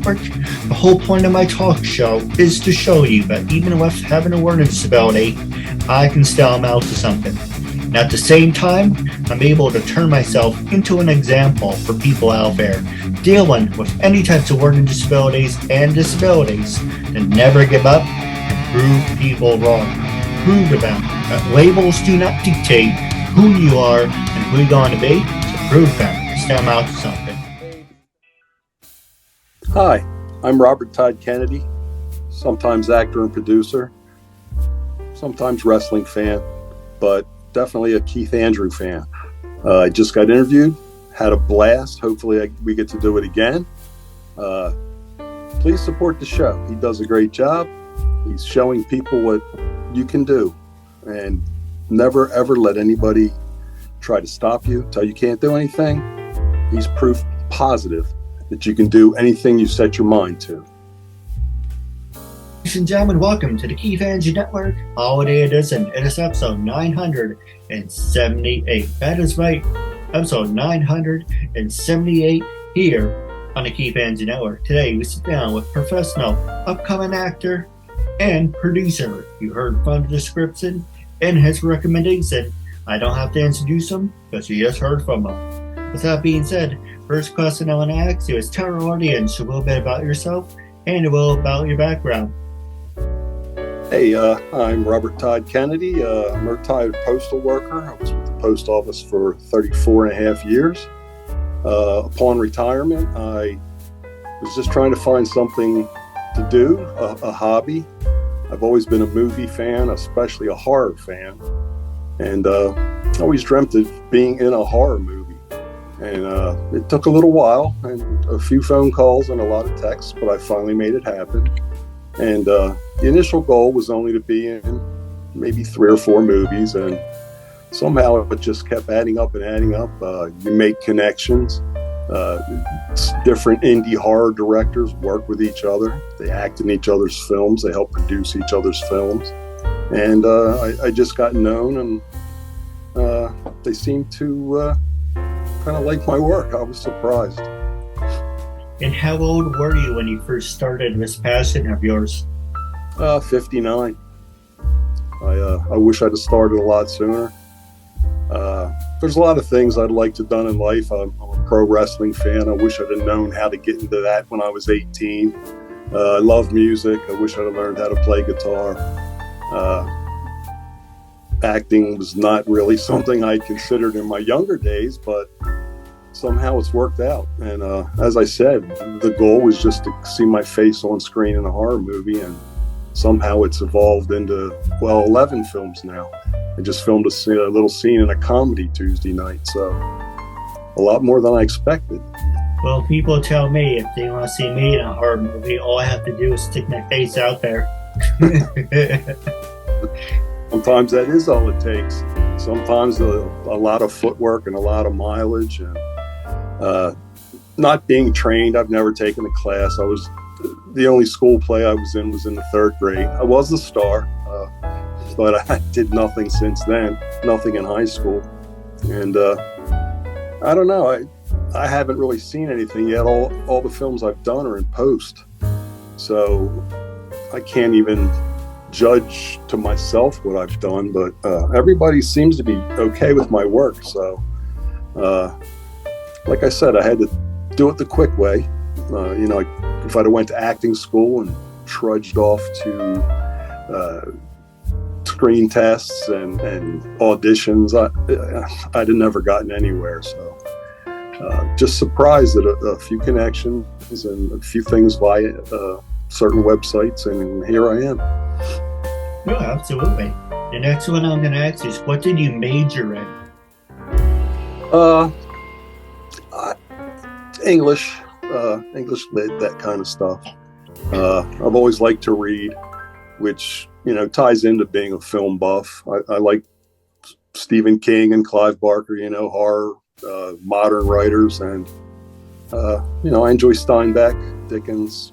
Network. The whole point of my talk show is to show you that even with having a learning disability, I can still amount to something. And at the same time, I'm able to turn myself into an example for people out there dealing with any types of learning disabilities and disabilities to never give up and prove people wrong. Prove to them that labels do not dictate who you are and who you're going to be, so prove them and still amount to something. Hi, I'm Robert Todd Kennedy, sometimes actor and producer, sometimes wrestling fan, but definitely a Keith Andrew fan. I just got interviewed, had a blast. Hopefully we get to do it again. Please support the show. He does a great job. He's showing people what you can do, and never ever let anybody try to stop you, tell you can't do anything. He's proof positive that you can do anything you set your mind to. Ladies and gentlemen, welcome to the KeithAndrewNetWork Holiday Edition. It is episode 978. That is right, episode 978 here on the KeithAndrewNetWork. Today we sit down with professional upcoming actor and producer. You heard from the description and his recommendation. I don't have to introduce him because you just heard from him. With that being said, first question I want to ask you is tell our audience a little bit about yourself and a little about your background. Hey, I'm Robert Todd Kennedy. I'm a retired postal worker. I was with the post office for 34 and a half years. Upon retirement, I was just trying to find something to do, a hobby. I've always been a movie fan, especially a horror fan, and always dreamt of being in a horror movie. And it took a little while and a few phone calls and a lot of texts, but I finally made it happen. And the initial goal was only to be in maybe 3 or 4 movies, and somehow it just kept adding up and adding up. You make connections. Different indie horror directors work with each other. They act in each other's films. They help produce each other's films. And I just got known, and they seemed to kind of like my work. I was surprised. And how old were you when you first started this passion of yours? 59. I wish I'd have started a lot sooner. There's a lot of things I'd like to have done in life. I'm a pro wrestling fan. I wish I'd have known how to get into that when I was 18. I love music. I wish I'd have learned how to play guitar. Acting was not really something I considered in my younger days, but somehow it's worked out. And as I said, the goal was just to see my face on screen in a horror movie, and somehow it's evolved into, 11 films now. I just filmed a little scene in a comedy Tuesday night, so a lot more than I expected. Well, people tell me if they want to see me in a horror movie, all I have to do is stick my face out there. Sometimes that is all it takes. Sometimes a lot of footwork and a lot of mileage, and not being trained. I've never taken a class. The only school play I was in the 3rd grade. I was the star, but I did nothing since then, nothing in high school. And I don't know, I haven't really seen anything yet. All the films I've done are in post. So I can't even judge to myself what I've done, but everybody seems to be okay with my work. So like I said, I had to do it the quick way. If I'd have went to acting school and trudged off to screen tests and auditions, I'd have never gotten anywhere. So just surprised at a few connections and a few things via certain websites, and here I am. No, absolutely. The next one I'm going to ask is, what did you major in? English lit, that kind of stuff. I've always liked to read, which ties into being a film buff. I like Stephen King and Clive Barker, horror, modern writers, and I enjoy Steinbeck, Dickens,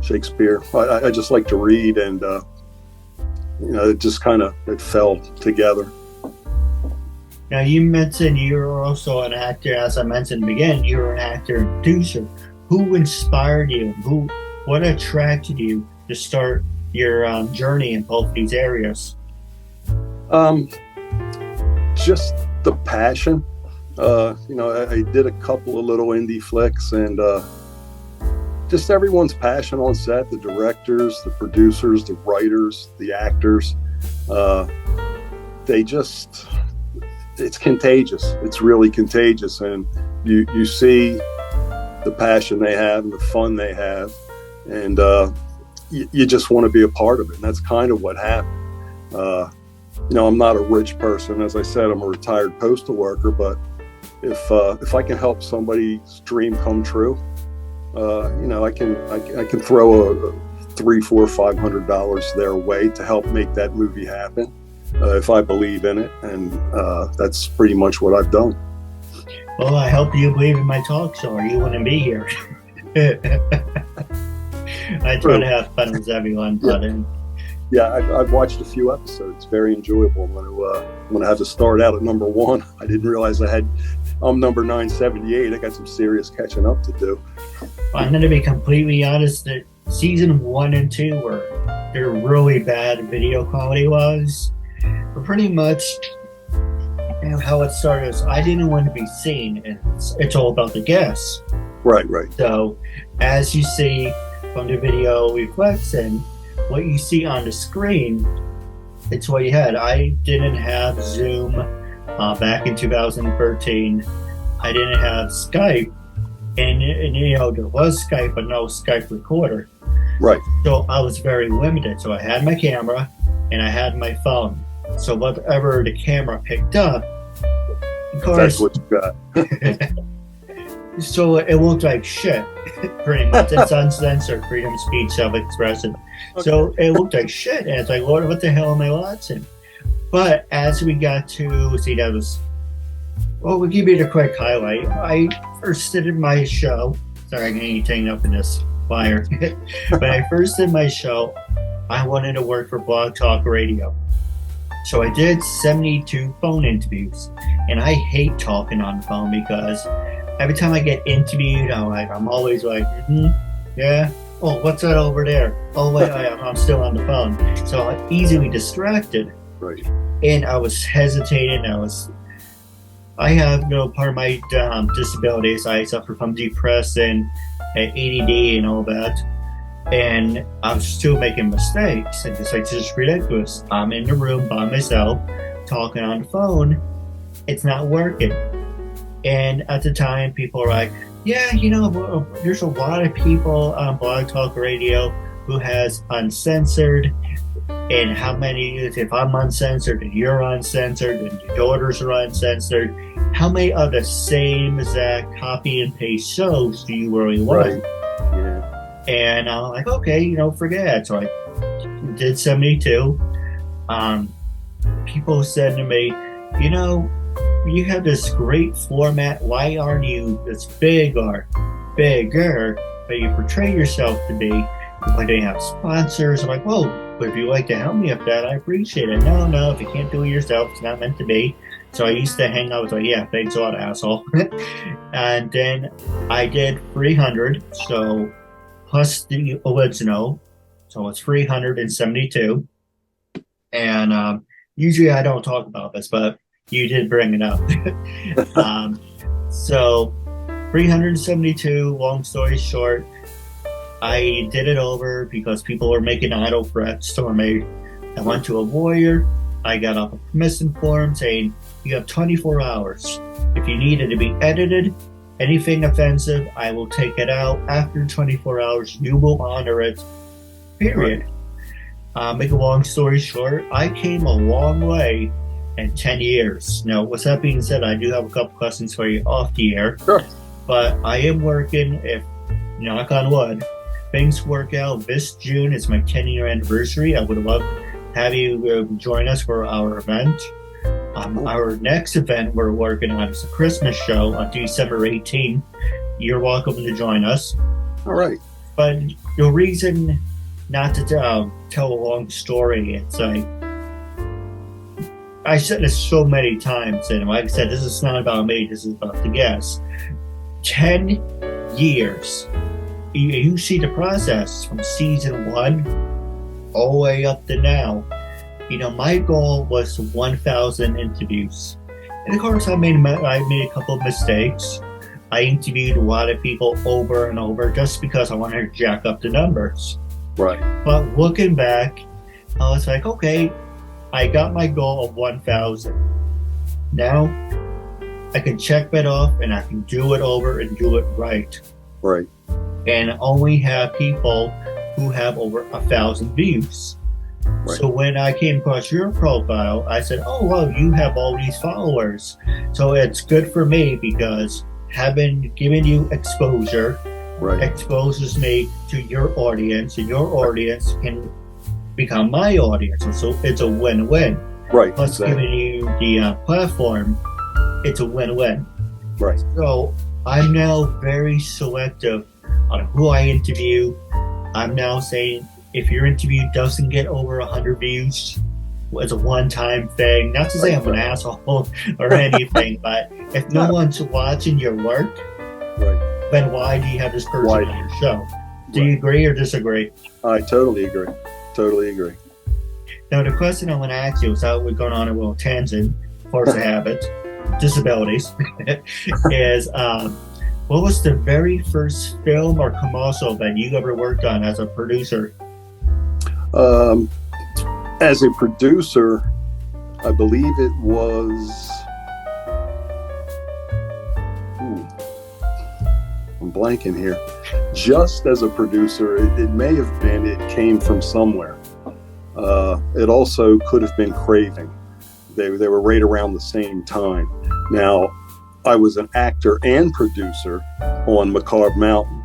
Shakespeare. I just like to read, and it just it fell together. Now, you mentioned you were also an actor. As I mentioned in the beginning, you were an actor and producer. who inspired you? What attracted you to start your journey in both these areas? Just the passion. I did a couple of little indie flicks, and just everyone's passion on set, the directors, the producers, the writers, the actors. It's contagious. It's really contagious. And you see the passion they have and the fun they have. And you just want to be a part of it. And that's kind of what happened. I'm not a rich person. As I said, I'm a retired postal worker, but if I can help somebody's dream come true, I can throw a $300, $400, $500 their way to help make that movie happen, if I believe in it, and that's pretty much what I've done. Well, I hope you believe in my talk show, or you wouldn't be here. I try to have fun with everyone, but I've watched a few episodes. Very enjoyable. When I had to start out at number 1, I didn't realize I'm number 978. I got some serious catching up to do. I'm going to be completely honest that season 1 and 2 they're really bad video quality was. But pretty much how it started is I didn't want to be seen, and it's all about the guests. Right. So as you see from the video reflects and what you see on the screen, it's what you had. I didn't have Zoom back in 2013. I didn't have Skype, and there was Skype, but no Skype recorder. Right. So I was very limited. So I had my camera and I had my phone. So whatever the camera picked up, of course, that's what you got. So it looked like shit, pretty much. It's uncensored, freedom of speech, self-expression. Okay. So it looked like shit, and it's like, Lord, what the hell am I watching? But as we got to see, we'll give you the quick highlight. I first did my show. Sorry, I'm getting taken up in this fire. But I first did my show. I wanted to work for Blog Talk Radio. So I did 72 phone interviews, and I hate talking on the phone because every time I get interviewed, I'm always like, yeah. Oh, what's that over there? Oh, wait, I'm still on the phone. So I'm easily distracted. Right. And I was hesitating. I have, part of my disabilities. I suffer from depression, ADD, and all that. And I'm still making mistakes. And it's like, this is ridiculous. I'm in the room by myself, talking on the phone. It's not working. And at the time, people are like, yeah, there's a lot of people on Blog Talk Radio who has uncensored. And how many, if I'm uncensored and you're uncensored and your daughters are uncensored, how many of the same exact copy and paste shows do you really want? Right. Yeah. And I'm like, okay, forget it. So I did 72. People said to me, you have this great format. Why aren't you as big or bigger? But you portray yourself to be. Why don't you have sponsors? I'm like, whoa, but if you'd like to help me with that, I appreciate it. No, if you can't do it yourself, it's not meant to be. So I used to hang out with like, yeah, thanks a lot, asshole. And then I did 300, so plus the original. So it's 372. And usually I don't talk about this, but you did bring it up. So 372, long story short, I did it over because people were making idle threats. So I went to a lawyer. I got off a permission form saying, you have 24 hours. If you need it to be edited, anything offensive, I will take it out. After 24 hours, you will honor it. Period. Make a long story short, I came a long way in 10 years. Now, with that being said, I do have a couple questions for you off the air. Sure. But I am working, if knock on wood, things work out. This June is my 10-year anniversary. I would love to have you join us for our event. Our next event we're working on is a Christmas show on December 18th. You're welcome to join us. All right. But the reason not to tell a long story, it's like, I said this so many times, and like I said, this is not about me, this is about the guests. 10 years. You see the process from season 1 all the way up to now. My goal was 1,000 interviews. And of course, I made a couple of mistakes. I interviewed a lot of people over and over just because I wanted to jack up the numbers. Right. But looking back, I was like, okay, I got my goal of 1,000. Now, I can check that off and I can do it over and do it right. Right. And only have people who have over 1,000 views. Right. So when I came across your profile, I said, oh, well, you have all these followers. So it's good for me because having given you exposure, right, exposes me to your audience, and your audience can become my audience. So it's a win-win. Right. Plus giving you the platform, it's a win-win. Right. So I'm now very selective on who I interview. I'm now saying if your interview doesn't get over 100 views, it's a one-time thing. Not to say I'm an asshole or anything, but if no one's watching your work, right, then why do you have this person on your show? Do you agree or disagree? I totally agree. Totally agree. Now, the question I want to ask you, without we're going on a little tangent, force of habit, disabilities, is what was the very first film or commercial that you ever worked on as a producer? As a producer, I believe it was... I'm blanking here. Just as a producer, it may have been It Came From Somewhere. It also could have been Craving. They were right around the same time. Now, I was an actor and producer on Macabre Mountain,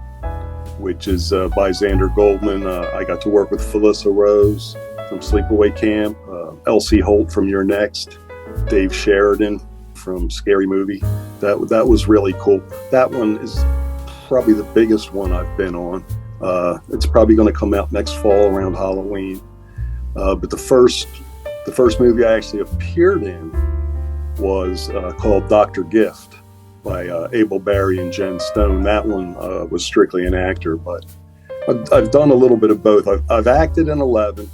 which is by Xander Goldman. I got to work with Felissa Rose from Sleepaway Camp, Elsie Holt from You're Next, Dave Sheridan from Scary Movie. That was really cool. That one is probably the biggest one I've been on. It's probably going to come out next fall around Halloween. But the first movie I actually appeared in was called Dr. Gift by Abel Barry and Jen Stone. That one was strictly an actor, but I've done a little bit of both. I've acted in 11,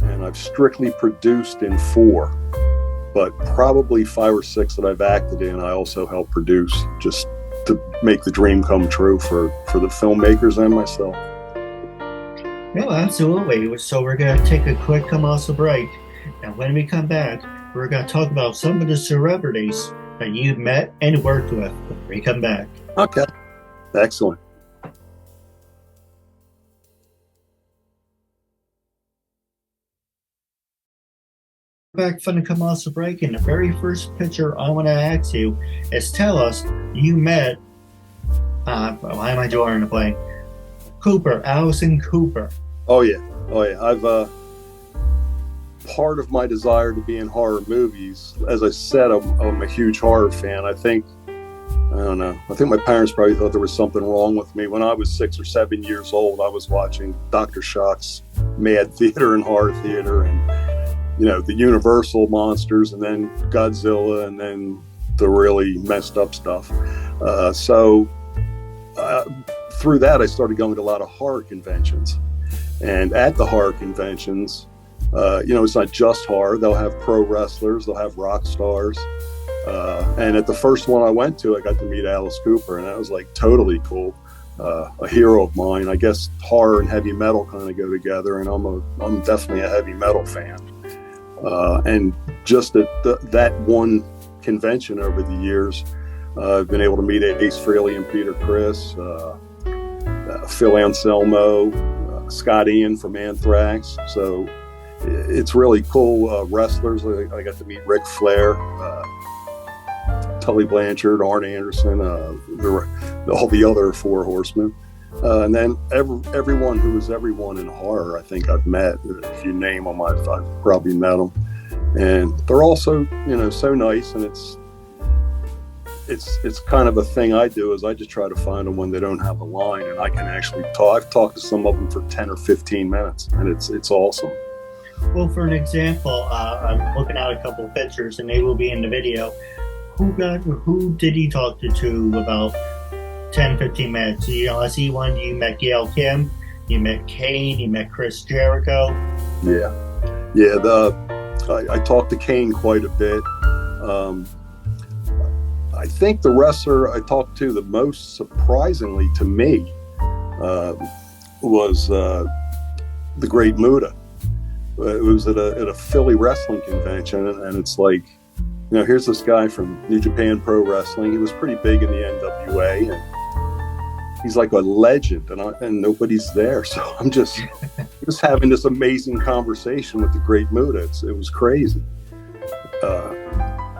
and I've strictly produced in 4, but probably 5 or 6 that I've acted in, I also help produce, just to make the dream come true for the filmmakers and myself. No, absolutely. So we're going to take a quick commercial break. And when we come back, we're going to talk about some of the celebrities that you've met and worked with when we come back. Okay. Excellent. Back from the commercial break, and the very first picture I want to ask you is tell us you met, why am I drawing a blank? Allison Cooper. Oh yeah. I've part of my desire to be in horror movies, as I said, I'm a huge horror fan. I think my parents probably thought there was something wrong with me. When I was 6 or 7 years old, I was watching Dr. Shock's Mad Theater and Horror Theater, and the Universal monsters, and then Godzilla, and then the really messed up stuff. Through that, I started going to a lot of horror conventions. And at the horror conventions, it's not just horror. They'll have pro wrestlers, they'll have rock stars. And at the first one I went to, I got to meet Alice Cooper, and that was like totally cool. A hero of mine. I guess horror and heavy metal kind of go together, and I'm definitely a heavy metal fan. And just at that one convention over the years, I've been able to meet Ace Frehley and Peter Criss, Phil Anselmo, Scott Ian from Anthrax. So it's really cool. Wrestlers, I got to meet Ric Flair, Tully Blanchard, Arn Anderson, all the other Four Horsemen. And then everyone who is everyone in horror, I think I've met. If you name them, I've probably met them. And they're also, so nice. And it's kind of a thing I do, is I just try to find them when they don't have a line, and I can actually talk. I've talked to some of them for 10 or 15 minutes, and it's awesome. Well, for an example, I'm looking at a couple of pictures, and they will be in the video. Who did he talk to about 10, 15 minutes. I see one, you met Gail Kim, you met Kane, you met Chris Jericho. Yeah. I talked to Kane quite a bit. I think the wrestler I talked to the most, surprisingly to me, was the Great Muta. It was at a Philly wrestling convention, and it's like, here's this guy from New Japan Pro Wrestling. He was pretty big in the NWA, and he's like a legend, and nobody's there. So I'm just having this amazing conversation with the Great Muta. It was crazy.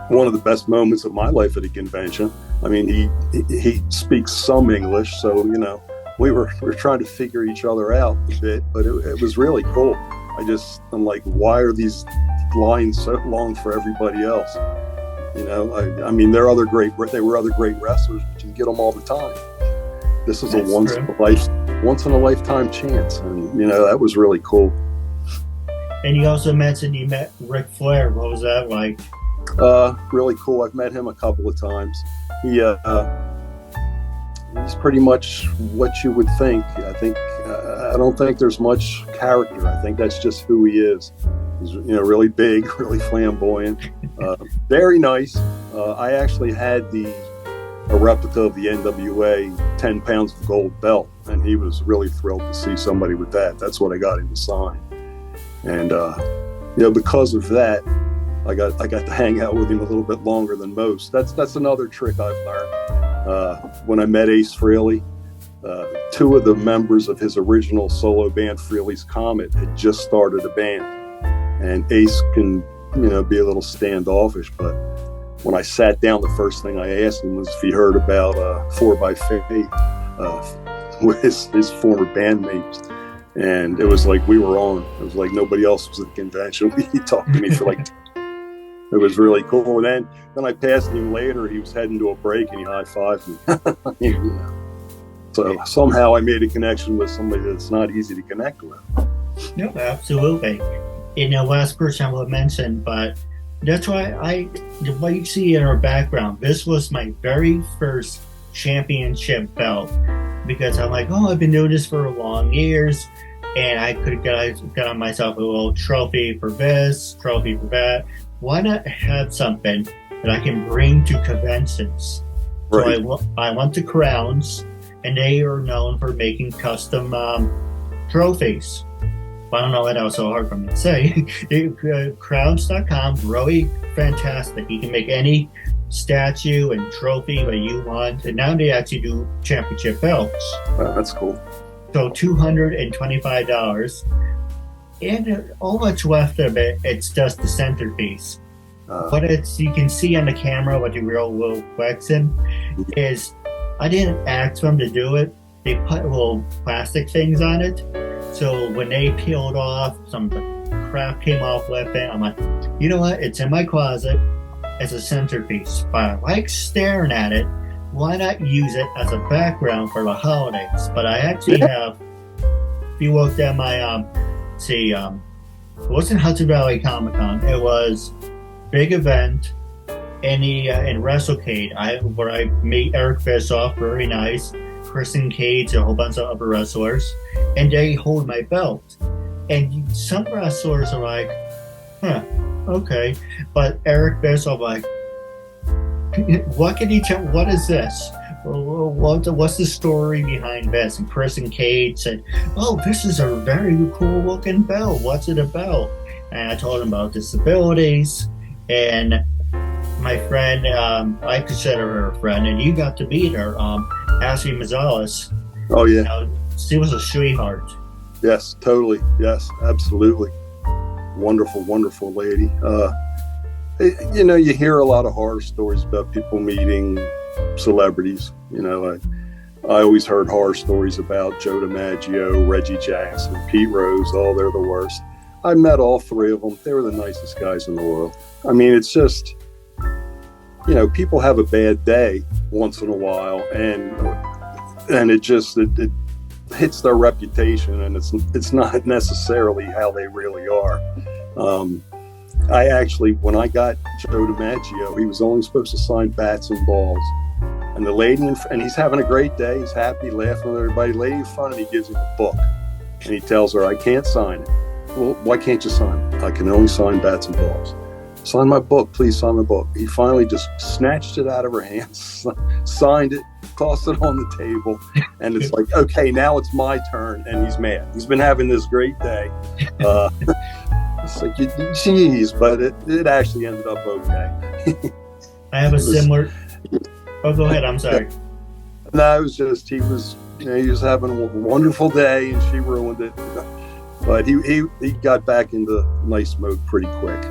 One of the best moments of my life at a convention. I mean, he speaks some English, so we were trying to figure each other out a bit, but it was really cool. I'm like, why are these lines so long for everybody else? I mean, they were other great wrestlers, but you can get them all the time. This is a once in a lifetime chance, and that was really cool. And you also mentioned you met Ric Flair. What was that like? Really cool. I've met him a couple of times. He's pretty much what you would think. I don't think there's much character. I think that's just who he is. He's really big, really flamboyant, very nice. I actually had a replica of the NWA 10 pounds of gold belt, and he was really thrilled to see somebody with that. That's what I got him to sign. And because of that, I got to hang out with him a little bit longer than most. That's another trick I've learned. When I met Ace Frehley, two of the members of his original solo band, Frehley's Comet, had just started a band, and Ace can be a little standoffish, but when I sat down, the first thing I asked him was if he heard about 4x with his former bandmates. And it was like we were on. It was like nobody else was at the convention. He talked to me for like it was really cool. And then I passed him later. He was heading to a break, and he high-fived me. So somehow I made a connection with somebody that's not easy to connect with. No, absolutely. Last person I will mention, but that's why what you see in our background, this was my very first championship belt, because I'm like, I've been doing this for long years, and I could have got myself a little trophy for this, trophy for that. Why not have something that I can bring to conventions? Right. So I went to Crowns, and they are known for making custom trophies. I don't know why that was so hard for me to say. Crowns.com, really fantastic. You can make any statue and trophy that you want, and now they actually do championship belts. Wow, that's cool. So $225, and all that's left of it, it's just the centerpiece. What you can see on the camera, what the real Will Flexen is, I didn't ask them to do it. They put little plastic things on it. So when they peeled off, some of the crap came off with it. I'm like, you know what? It's in my closet as a centerpiece. But I like staring at it. Why not use it as a background for the holidays? But I actually have, if you looked at my, it wasn't Hudson Valley Comic Con. It was big event in WrestleCade, where I meet Eric Bischoff, very nice, Kristen Cage, a whole bunch of other wrestlers, and they hold my belt. And some wrestlers are like, okay. But Eric Bischoff, like, what can you tell? What is this? What's the story behind this? And Kristen Cage said, this is a very cool looking belt. What's it about? And I told him about disabilities. And my friend, I consider her a friend, and you got to meet her, Ashley Mazzales. Oh, yeah. She was a sweetheart. Yes, totally. Yes, absolutely. Wonderful, wonderful lady. You hear a lot of horror stories about people meeting celebrities. I always heard horror stories about Joe DiMaggio, Reggie Jackson, Pete Rose. Oh, they're the worst. I met all three of them. They were the nicest guys in the world. I mean, it's just, people have a bad day once in a while, and it hits their reputation, and it's not necessarily how they really are. I actually, when I got Joe DiMaggio, he was only supposed to sign bats and balls. And the lady, and he's having a great day. He's happy, laughing with everybody. Lady in front of him, he gives him a book. And he tells her, I can't sign it. Well, why can't you sign it? I can only sign bats and balls. Sign my book, please sign my book. He finally just snatched it out of her hands, signed it, tossed it on the table. And it's like, okay, now it's my turn. And he's mad. He's been having this great day. It's like, geez, but it actually ended up okay. I have a similar... Oh, go ahead. I'm sorry. No, it was just, he was having a wonderful day and she ruined it. But he got back into nice mode pretty quick.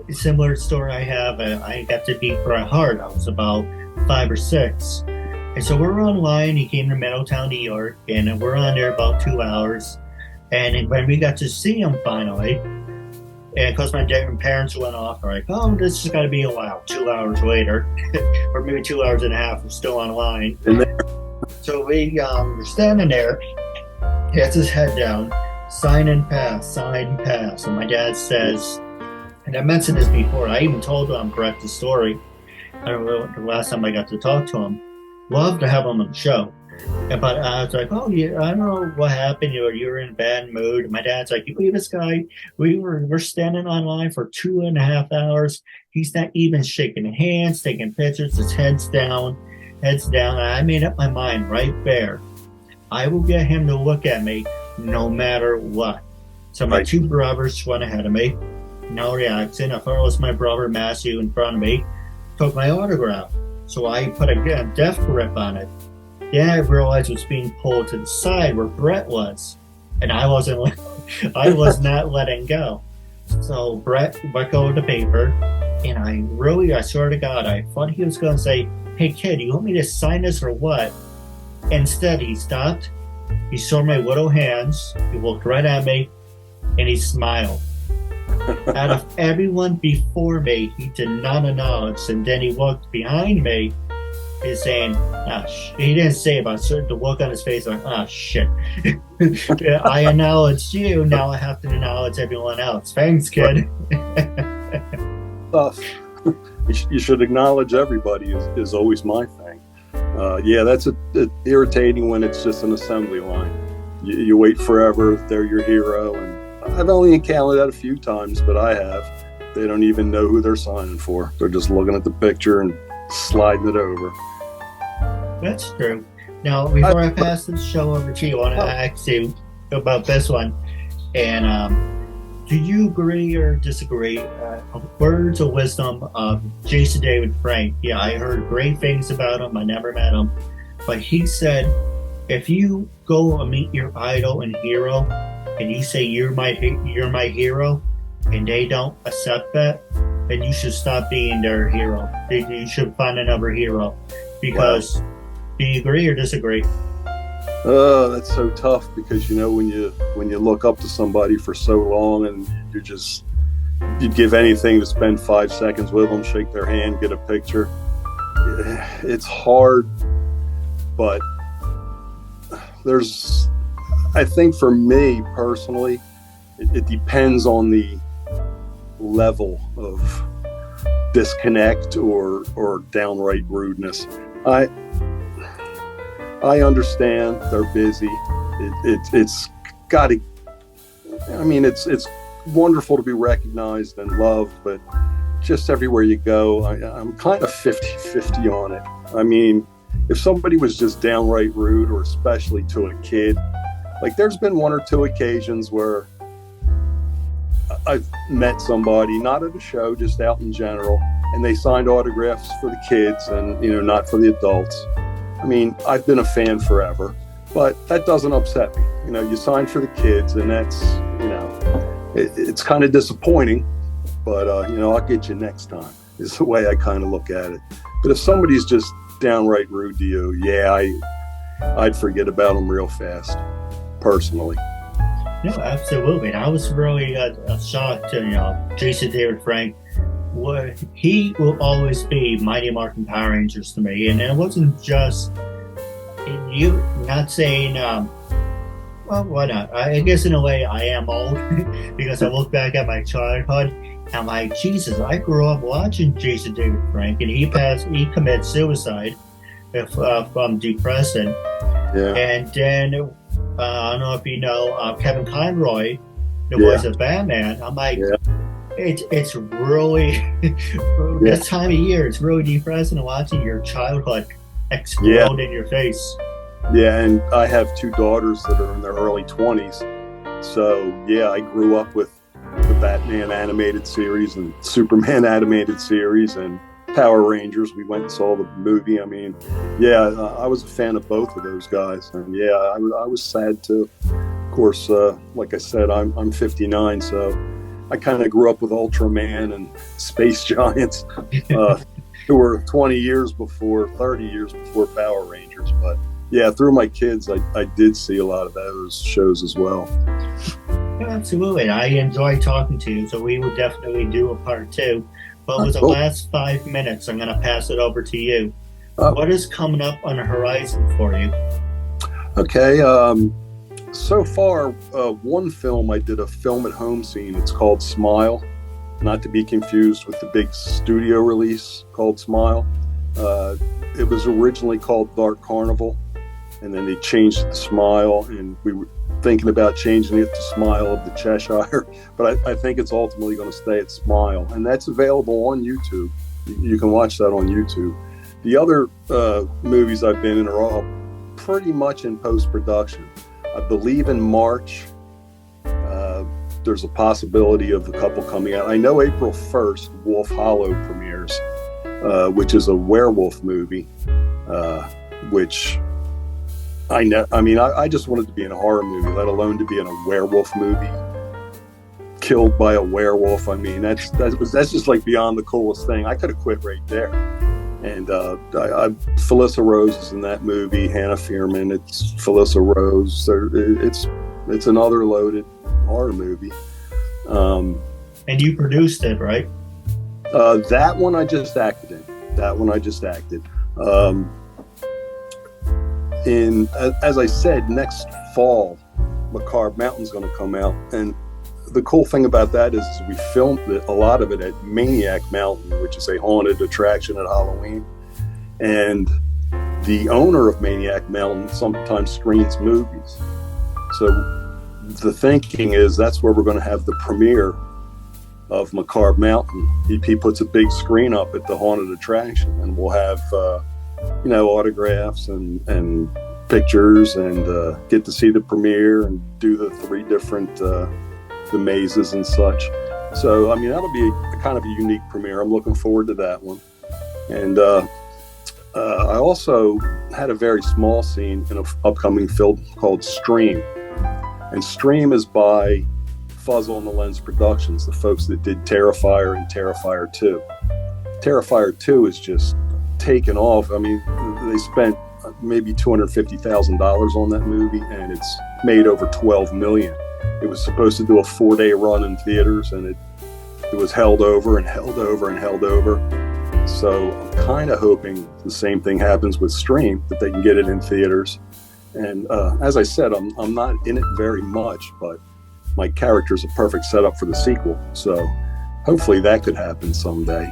A similar story I have, I got to meet Bret Hart. I was about 5 or 6. And so we're online. He came to Middletown, New York, and we're on there about 2 hours. And when we got to see him finally, and because my parents went off, they're like, oh, this has got to be a while. 2 hours later, or maybe 2 hours and a half, we're still online. So we're standing there. He has his head down, sign and pass. And my dad says, and I mentioned this before, I even told Brett the story. I don't know the last time I got to talk to him. Love to have him on the show. But I was like, oh, yeah, I don't know what happened. You were in a bad mood. My dad's like, you believe this guy? We're standing online for 2.5 hours. He's not even shaking hands, taking pictures. His head's down. And I made up my mind right there. I will get him to look at me no matter what. So my 2 brothers went ahead of me. No reaction. I thought it was my brother Matthew in front of me. Took my autograph. So I put a death grip on it. Then I realized it was being pulled to the side where Brett was. And I was not letting go. So Brett let go of the paper. And I swear to God, I thought he was going to say, hey kid, you want me to sign this or what? Instead, he stopped. He saw my little hands. He looked right at me. And he smiled. Out of everyone before me, he did not acknowledge. And then he looked behind me. He's saying, he didn't say about the look on his face like, shit. I acknowledged you, now I have to acknowledge everyone else. Thanks, kid. You should acknowledge everybody is always my thing. That's irritating when it's just an assembly line. You wait forever, they're your hero, and I've only encountered that a few times, but I have. They don't even know who they're signing for. They're just looking at the picture and sliding it over. That's true. Now, before I pass this show over to you, I want to ask you about this one. And do you agree or disagree? Words of wisdom of Jason David Frank. Yeah, I heard great things about him. I never met him. But he said, if you go and meet your idol and hero, and you say you're my hero, and they don't accept that, then you should stop being their hero. You should find another hero. Because, do you agree or disagree? That's so tough because, when you look up to somebody for so long and you'd give anything to spend 5 seconds with them, shake their hand, get a picture. It's hard, but I think for me personally, it depends on the level of disconnect or downright rudeness. I understand they're busy. It's got to. I mean, it's wonderful to be recognized and loved, but just everywhere you go, I'm kind of 50-50 on it. I mean, if somebody was just downright rude, or especially to a kid, like there's been 1 or 2 occasions where I've met somebody, not at a show, just out in general, and they signed autographs for the kids and, not for the adults. I mean, I've been a fan forever, but that doesn't upset me. You sign for the kids, and that's, it's kind of disappointing, but, I'll get you next time is the way I kind of look at it. But if somebody's just downright rude to you, I'd forget about them real fast, personally. No, absolutely. And I was really shocked to, Jason David Frank. He will always be Mighty Morphin Power Rangers to me. And it wasn't just, you not saying, well, why not? I guess in a way I am old because I look back at my childhood and I'm like, Jesus, I grew up watching Jason David Frank, and he committed suicide. if I'm depressed. Yeah. And then I don't know if you know Kevin Conroy, the Yeah. voice of Batman. I'm like, Yeah. it's really this time of year. It's really depressing watching your childhood explode in your face. Yeah, and I have two daughters that are in their early 20s. So, yeah, I grew up with the Batman animated series and Superman animated series and Power Rangers. We went and saw the movie. I mean, yeah, I was a fan of both of those guys. And, yeah, I was sad too. Of course, like I said, I'm 59, so I kind of grew up with Ultraman and Space Giants, who were 20 years before, 30 years before Power Rangers. But yeah, through my kids, I did see a lot of those shows as well. Yeah, absolutely. I enjoy talking to you, so we will definitely do a part 2. But with the last 5 minutes, I'm going to pass it over to you. What is coming up on the horizon for you? Okay. So far, one film, I did a film at home scene. It's called Smile, not to be confused with the big studio release called Smile. It was originally called Dark Carnival, and then they changed it to Smile, and we were thinking about changing it to Smile of the Cheshire, but I think it's ultimately going to stay at Smile, and that's available on YouTube. You can watch that on YouTube. The other movies I've been in are all pretty much in post-production. I believe in March, there's a possibility of a couple coming out. I know April 1st, Wolf Hollow premieres, which is a werewolf movie, which I know. I mean, I just wanted to be in a horror movie, let alone to be in a werewolf movie, killed by a werewolf. I mean, that's just like beyond the coolest thing. I could have quit right there. And Felissa Rose is in that movie. Hannah Fearman. It's Felissa Rose. It's another loaded horror movie. And you produced it, right? That one I just acted in. As I said, next fall, Macabre Mountain's going to come out, and the cool thing about that is we filmed a lot of it at Maniac Mountain, which is a haunted attraction at Halloween. And the owner of Maniac Mountain sometimes screens movies. So the thinking is that's where we're going to have the premiere of Macabre Mountain. He puts a big screen up at the haunted attraction, and we'll have autographs and pictures, and get to see the premiere and do the 3 different the mazes and such. So, I mean, that'll be a kind of a unique premiere. I'm looking forward to that one. And I also had a very small scene in an upcoming film called Stream. And Stream is by Fuzzle and the Lens Productions, the folks that did Terrifier and Terrifier 2. Terrifier 2 is just taken off. I mean, they spent maybe $250,000 on that movie, and it's made over $12 million. It was supposed to do a 4-day run in theaters, and it was held over and held over and held over. So I'm kind of hoping the same thing happens with Stream, that they can get it in theaters. And as I said, I'm not in it very much, but my character's a perfect setup for the sequel. So hopefully that could happen someday.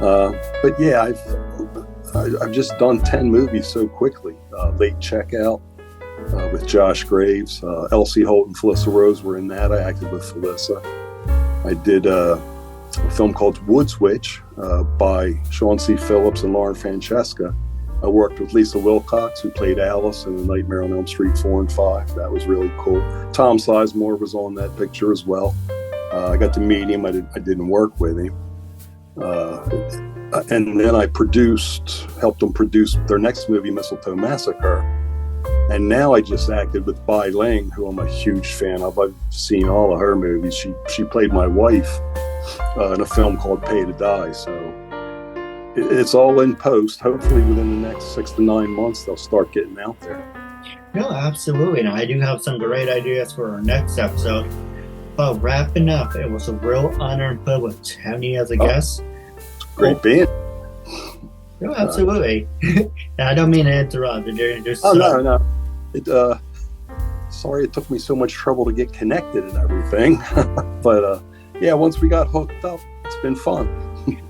But yeah, I've just done 10 movies so quickly. Late Checkout, with Josh Graves. Elsie Holt and Felissa Rose were in that. I acted with Felissa. I did a film called Woods Witch by Sean C. Phillips and Lauren Francesca. I worked with Lisa Wilcox, who played Alice in The Nightmare on Elm Street 4 and 5. That was really cool. Tom Sizemore was on that picture as well. I got to meet him. I didn't work with him. And then I helped them produce their next movie, Mistletoe Massacre. And now I just acted with Bai Ling, who I'm a huge fan of. I've seen all of her movies. She played my wife in a film called Pay to Die. So it's all in post. Hopefully within the next 6 to 9 months, they'll start getting out there. No, absolutely. And I do have some great ideas for our next episode. But wrapping up, it was a real honor and privilege having you as a guest. Great being. No, absolutely. I don't mean to interrupt. No. Sorry it took me so much trouble to get connected and everything. But yeah, once we got hooked up, it's been fun.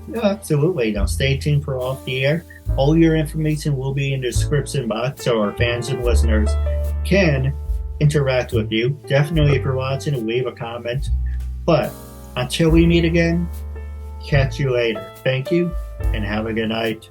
Yeah, absolutely. Now stay tuned for Off the Air. All your information will be in the description box so our fans and listeners can interact with you. Definitely, if you're watching, leave a comment. But until we meet again, catch you later. Thank you and have a good night.